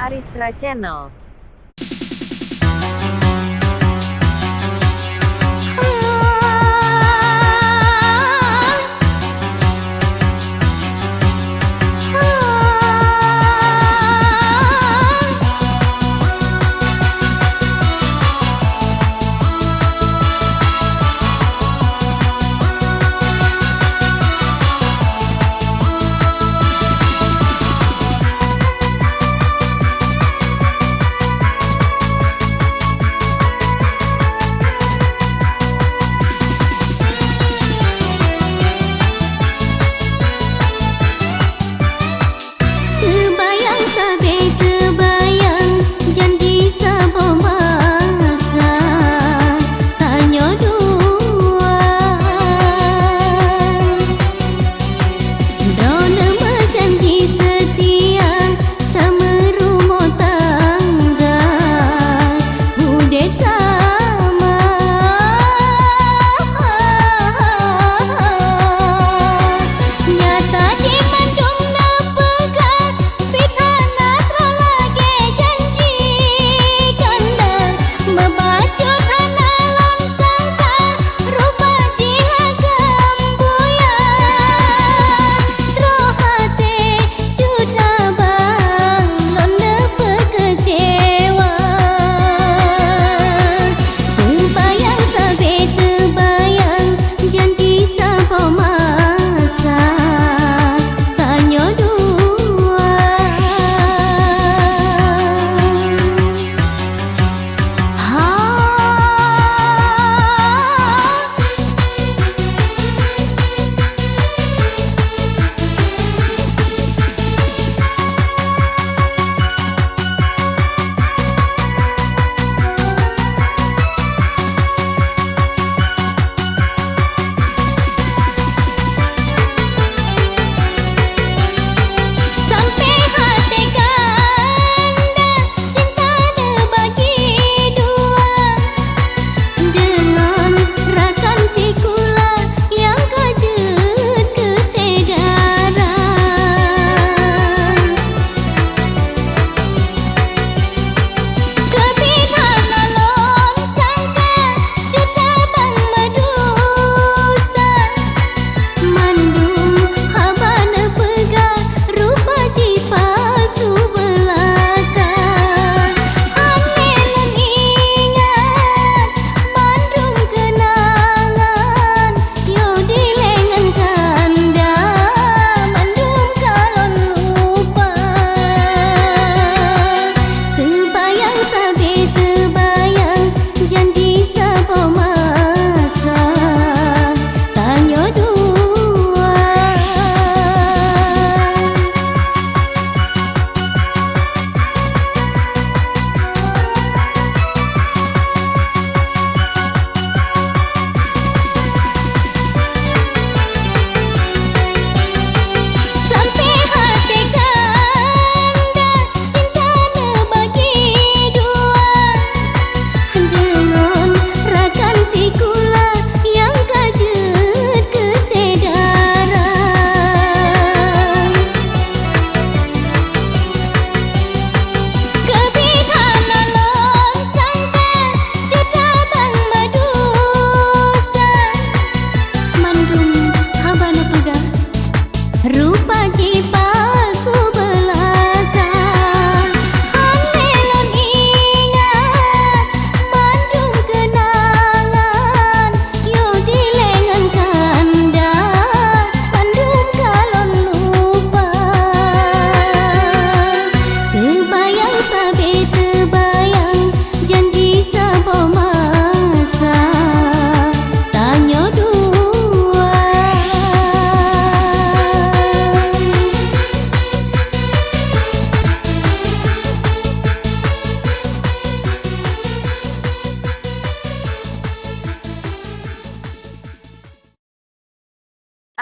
Aristra Channel.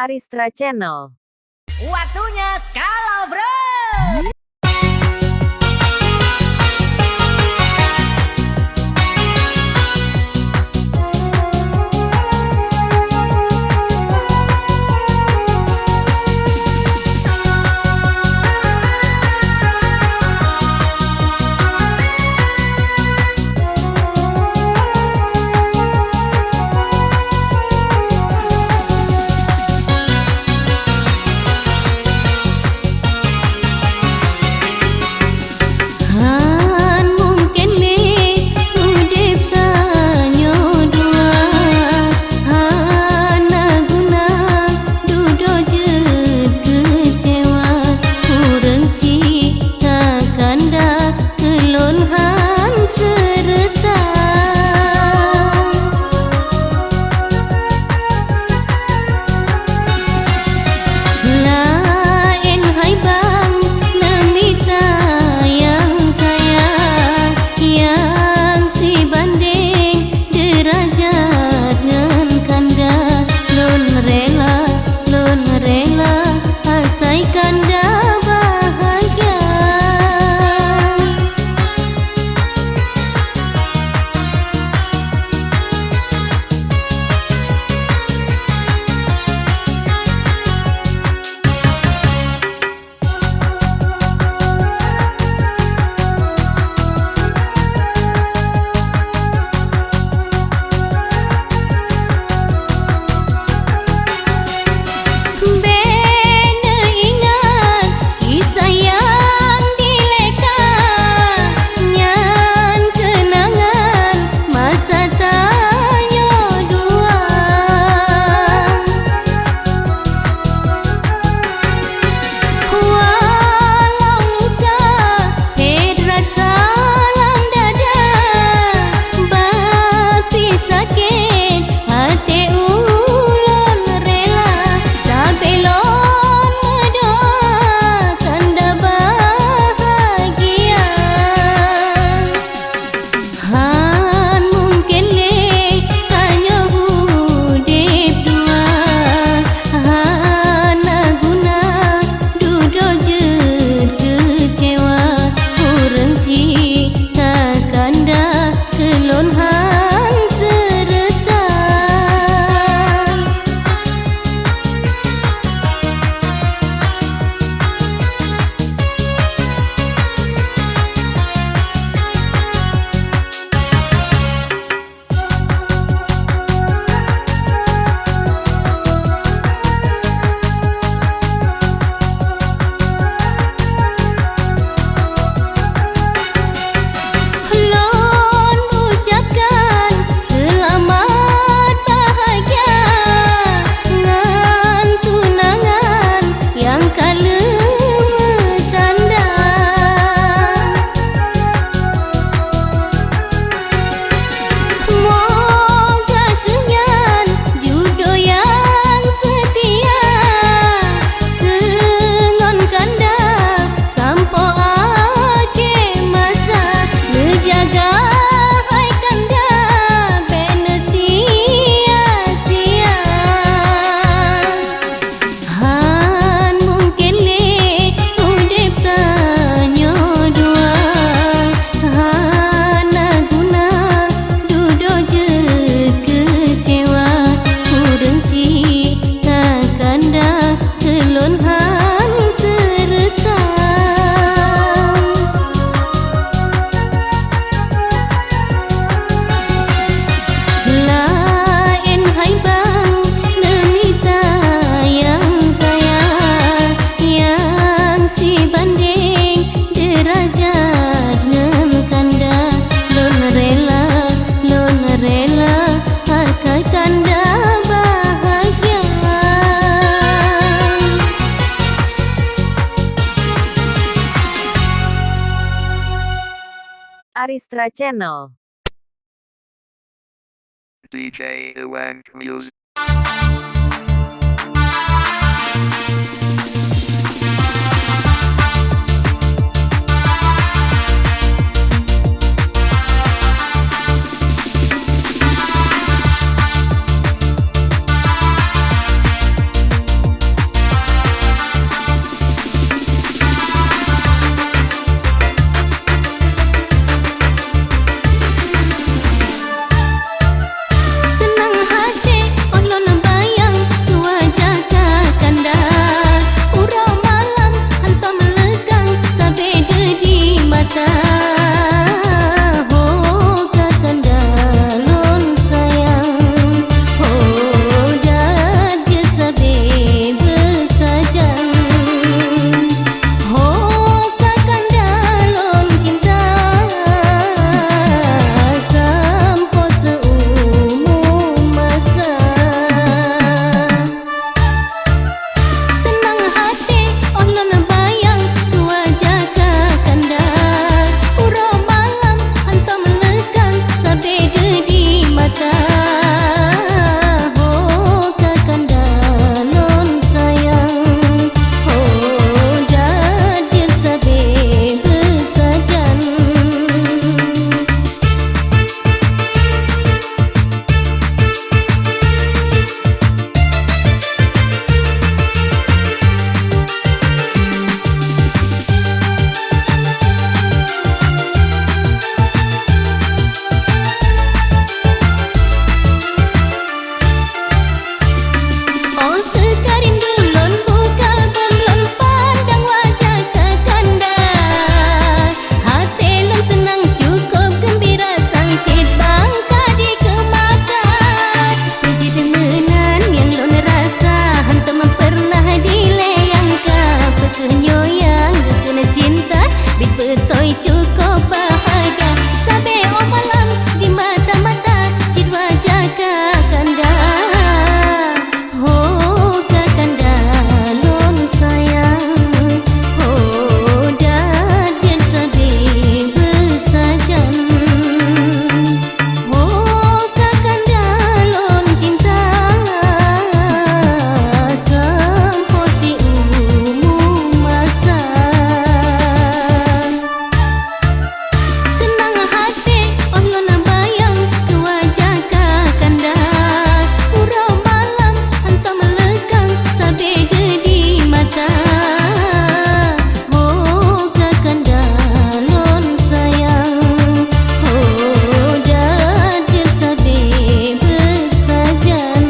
Aristra Channel. Waktunya kalau bro. si banding derajat ngem tanda lon rela pakai tanda bahagia. Aristra Channel. DJ Iwank Music. Senang hati ulun bayang wajah kakanda. Urau malam hantar melegang sabeda di mata. Oh kakanda lon sayang, oh dah dia sabe bersajang. Oh kakanda lon cinta sampo seumur masa. Senang hati ulun bayang wajah kakanda. Urau malam hantar melegang sabeda di mata. Oh kakanda lon sayang, oh dah dia sabe bersajan. Oh sekarindu lon bukal belum pandang wajah kakanda. Hati lon senang cukup gembira sangkit bangka di kemata. Puji demenan yang lon rasa hantar mempernah dilayangkan. Pekenyoyang kena cinta bit betoi cukup bahagia. Sabe malam di mata-mata cid wajah kakanda. Oh kakanda lon sayang, oh dah dia sabe bersajan. Oh kakanda lon cinta sampo si umur masa. Senang hati ulun bayang wajah kakanda. Urau malam hantar melegang sabeda di mata. Oh kakanda lon sayang, oh dah dia sabe bersajan.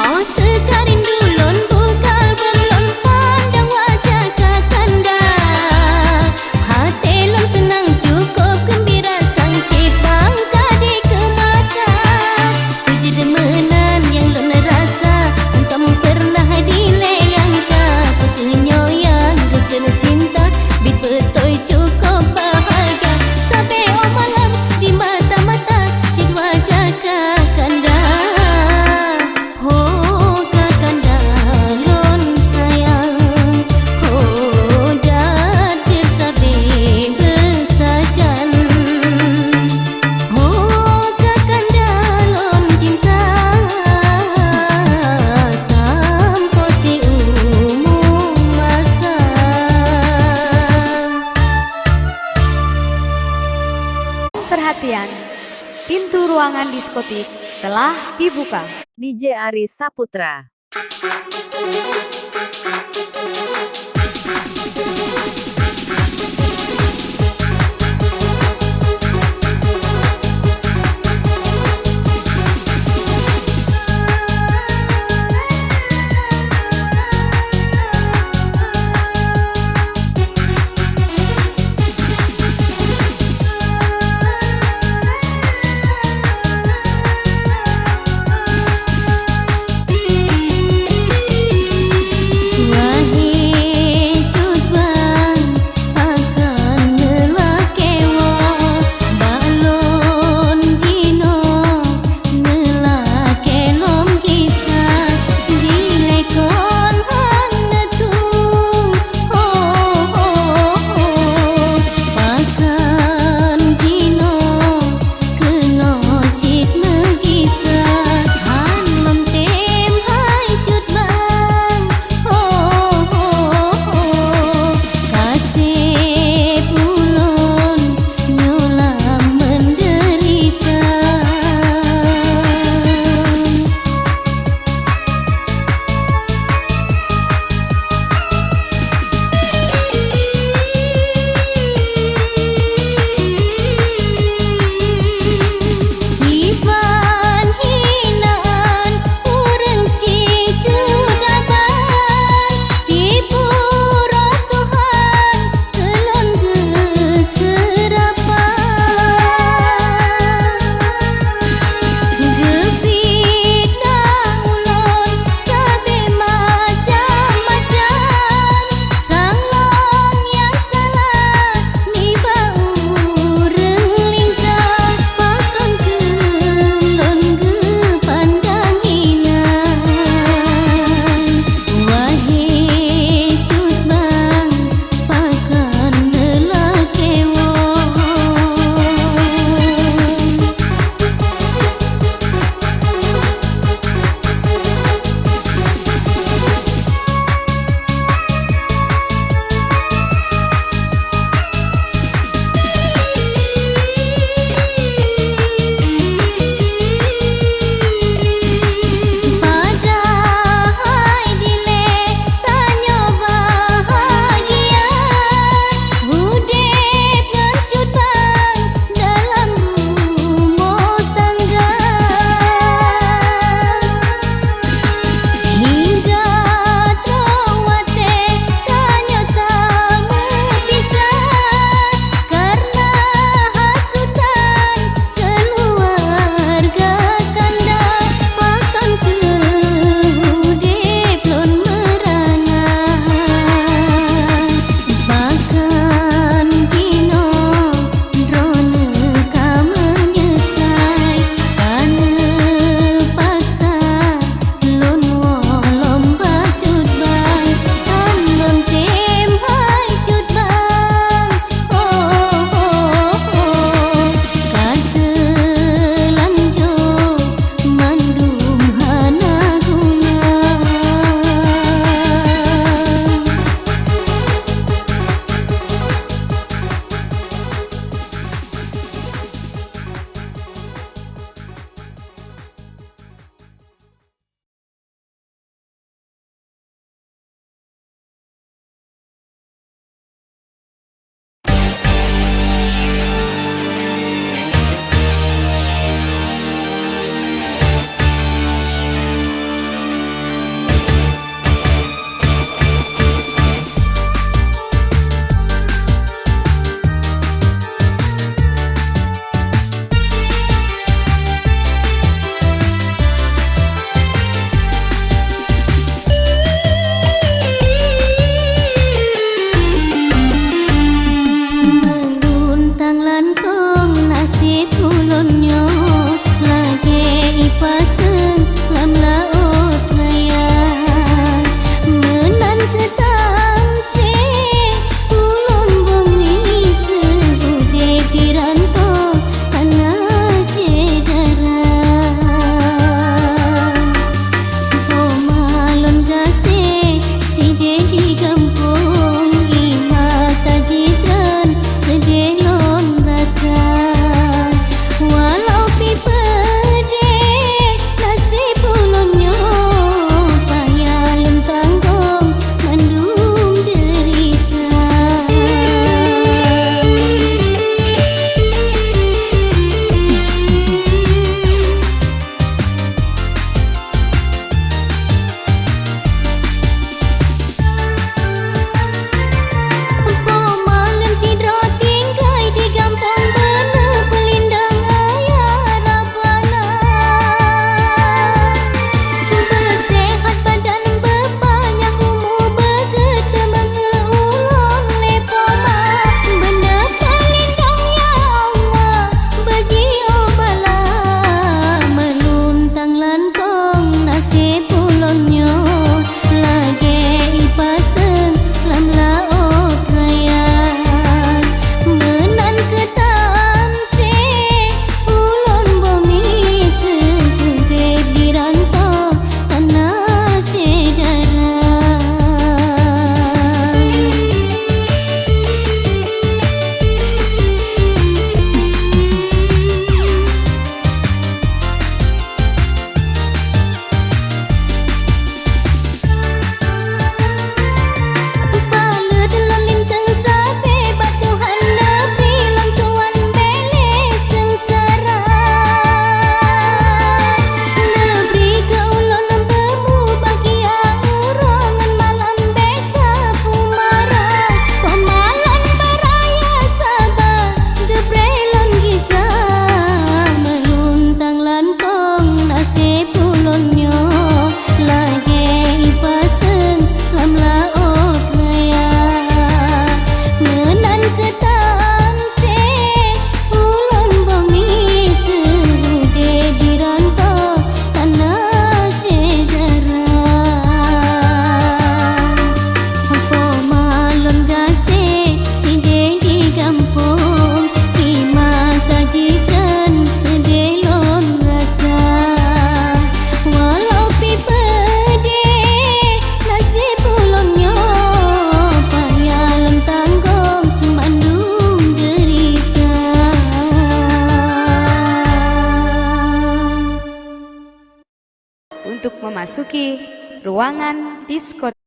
Oh sekarindu lon bukal belum pandang wajah kakanda. Hati lon senang cukup gembira sangkit bangka di kemata. Puji demenan yang lon rasa hantar mempernah dilayangkan. Pekenyoyang kena cinta bit betoi cukup bahagia. Sabe malam di mata-mata cid wajah kakanda. Oh kakanda lon sayang, oh dah dia sabe bersajan. Oh kakanda lon cinta sampo si umur masa. Perhatian, pintu ruangan diskotik telah dibuka. DJ Aris Saputra. pasang lam laut raya menan ketam se ulun bumi sebude diranto tanah sedara pomalon gase side di kampung ima tajitran sedelon rasa walau pi pede nasib ulunnya payah lem tanggung mendung derita Pomalem cidro tingkai di kampung bener pelindang ayah Rabbana bersehat badan berbanyak umur berketembang ulun lepoma benda pelindang ya Allah bagi obala meluntang lantong nasib ulunnya lagi ipaseng lam laut raya menan ketam se ulun bumi sebude dirantau tanah sedara Pala delon lintang sape batuhan negeri lantuan bele sengsara negeri ke ulun bemu bahagia urongan malam besa pumara pemalan baraya sabar gebrelon kisah meluntang lantong nasib ulunnya lagi ipaseng lam laut raya menan ketam se ulun bumi sebude dirantau tanah sedara pomalon gase side di kampung ima tajitran sedelon rasa walau pi pede nasib ulunnya payah lem tanggung mandung derita Untuk memasuki ruangan diskotik.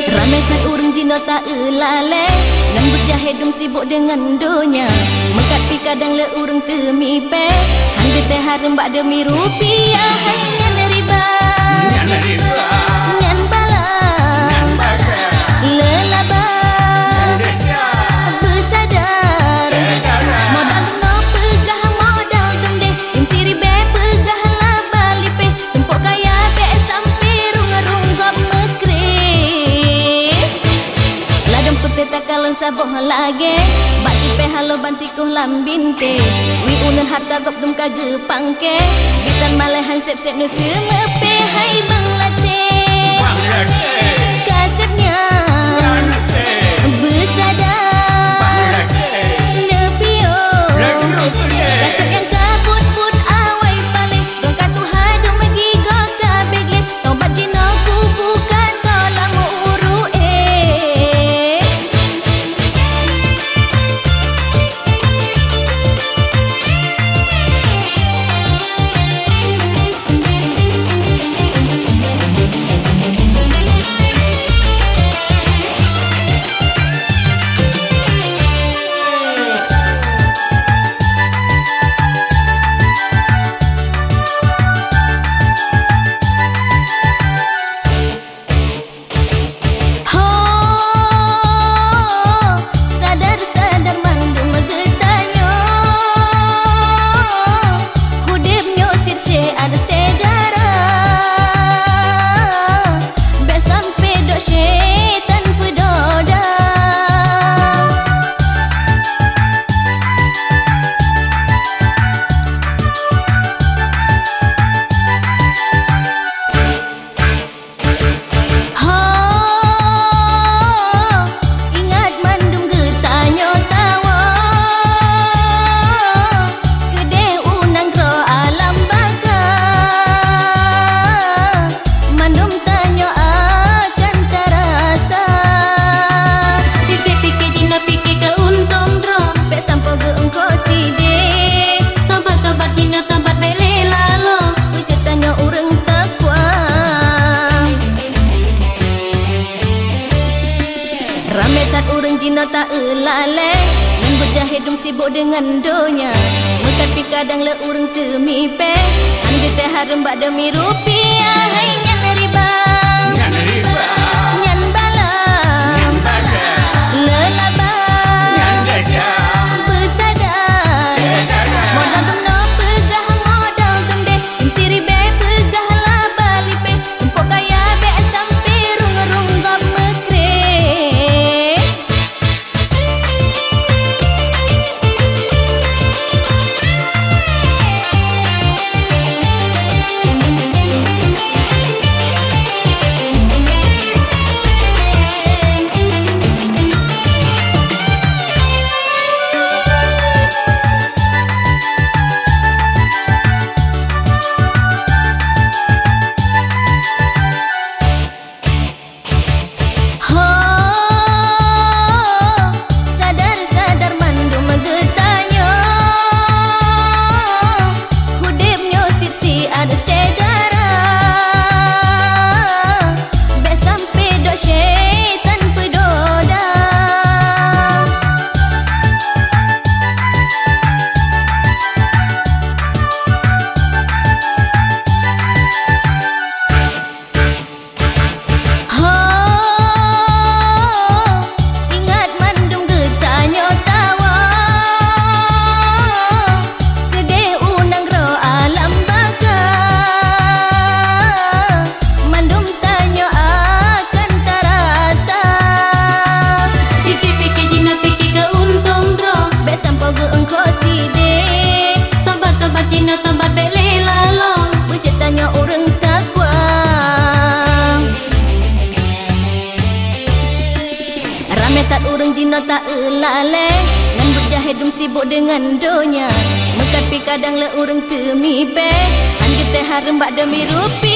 Ramaikan urang jino tak elale Ngan berjahedum sibuk dengan dunia Mengkapi kadang le urang kemipe Hangga teh harum bak demi rupiah Ngan riba Ngan bala Lelaba Bersadar Modal no pegah modal dendeh Im siri be pegah lah balipe Tempok kaya be sampai rungarung gom mekre Ladang putih tak kalon saboh lagi Bak tipe halo bantikuh lambinte Wi unen harta gop dum kage pangke Bitan malehan sep-sep nu semepe Hai bang late Kasetnya Bersadar Nepio Kaset yang kaput-put awai paling Dong katu hadu megi goka begle Tobat jino bukan kolam uru Ramai tak urang jina tak elale, ngan berjahit dum sibuk dengan donya. Mekapi kadang le urang temipe, angge teh harem bak demi rupiah. Hai nyan riba, nyan bala, lelaba, pesadar. Modal dum no pegah modal dum deh, dum siri be pegah la balipe. Empok kaya be sampai rung-rung gap mekre. Sadar-sadar mandum getanyo, hudipnyo siksi ada sedara. Be sampai do syaitan pedoda. Ingat mandum getanyo tawa, gede unang ro alam baka. Mandum tanyo akan terasa. Pikir-pikir jina pikir ke untung bro. Be sampai ge engko sidik, Tobat-tobat jina tobat bele lalo. bercetanyo urang takwa. Ramai tak urang jina tak elale, ngan berjahit dum sibuk dengan donya. Mekapi kadang le urang temipe, angge teh harem bak demi rupiah.